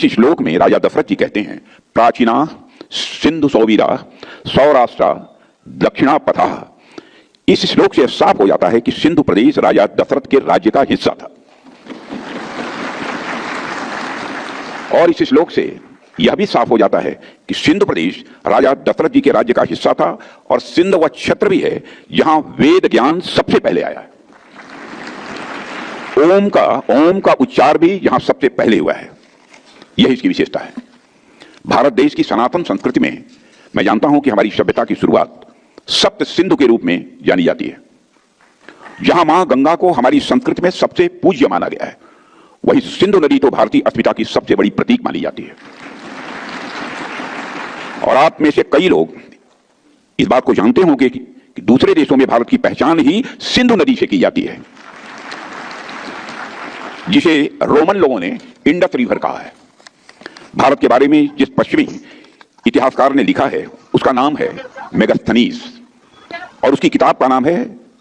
इस श्लोक में राजा दशरथ जी कहते हैं, प्राचीना सिंधु सौवीरा सौराष्ट्र दक्षिणा पथा। इस श्लोक से साफ हो जाता है कि सिंधु प्रदेश राजा दशरथ के राज्य का हिस्सा था। और इस श्लोक से यह भी साफ हो जाता है कि सिंधु प्रदेश राजा दशरथ जी के राज्य का हिस्सा था और सिंध वह क्षेत्र भी है जहां वेद ज्ञान सबसे पहले आया है। ओम का उच्चार भी यहां सबसे पहले हुआ है। यही इसकी विशेषता है। भारत देश की सनातन संस्कृति में मैं जानता हूं कि हमारी सभ्यता की शुरुआत सप्त सिंधु के रूप में जानी जाती है। जहां मां गंगा को हमारी संस्कृति में सबसे पूज्य माना गया है, वही सिंधु नदी तो भारतीय अस्मिता की सबसे बड़ी प्रतीक मानी जाती है। और आप में से कई लोग इस बात को जानते होंगे कि दूसरे देशों में भारत की पहचान ही सिंधु नदी से की जाती है, जिसे रोमन लोगों ने इंडस रिवर कहा है। भारत के बारे में जिस पश्चिमी इतिहासकार ने लिखा है उसका नाम है मेगास्थनीज और उसकी किताब का नाम है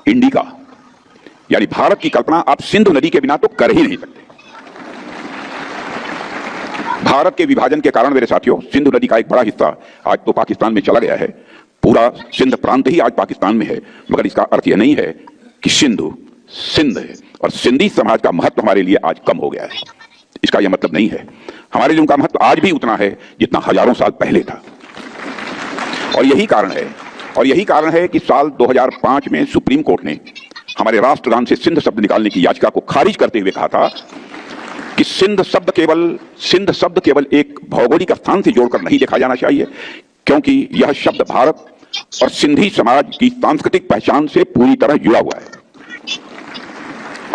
इंडिका। यानी भारत की कल्पना आप सिंधु नदी के बिना तो कर ही नहीं सकते। भारत के विभाजन के कारण मेरे साथियों, सिंधु नदी का एक बड़ा हिस्सा आज तो पाकिस्तान में चला गया है। पूरा सिंध प्रांत ही आज पाकिस्तान में है, मगर इसका अर्थ यह नहीं है कि सिंधु सिंध है और सिंधी समाज का महत्व हमारे लिए आज कम हो गया है। इसका यह मतलब नहीं है। हमारे लिए उनका महत्व आज भी उतना है जितना हजारों साल पहले था। और यही कारण है कि साल 2005 में सुप्रीम कोर्ट ने हमारे राष्ट्रगान से सिंध शब्द निकालने की याचिका को खारिज करते हुए कहा था कि सिंध शब्द केवल एक भौगोलिक स्थान से जोड़कर नहीं देखा जाना चाहिए, क्योंकि यह शब्द भारत और सिंधी समाज की सांस्कृतिक पहचान से पूरी तरह जुड़ा हुआ है।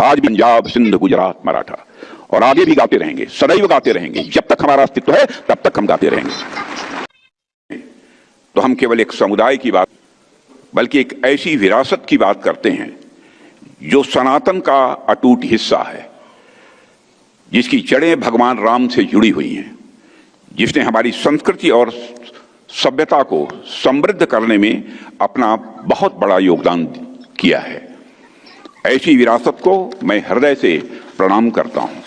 आज भी पंजाब, सिंध, गुजरात, मराठा और आगे भी गाते रहेंगे, सदैव गाते रहेंगे। जब तक हमारा अस्तित्व है तब तक हम गाते रहेंगे। तो हम केवल एक समुदाय की बात बल्कि एक ऐसी विरासत की बात करते हैं जो सनातन का अटूट हिस्सा है, जिसकी जड़ें भगवान राम से जुड़ी हुई हैं, जिसने हमारी संस्कृति और सभ्यता को समृद्ध करने में अपना बहुत बड़ा योगदान किया है। ऐसी विरासत को मैं हृदय से प्रणाम करता हूं।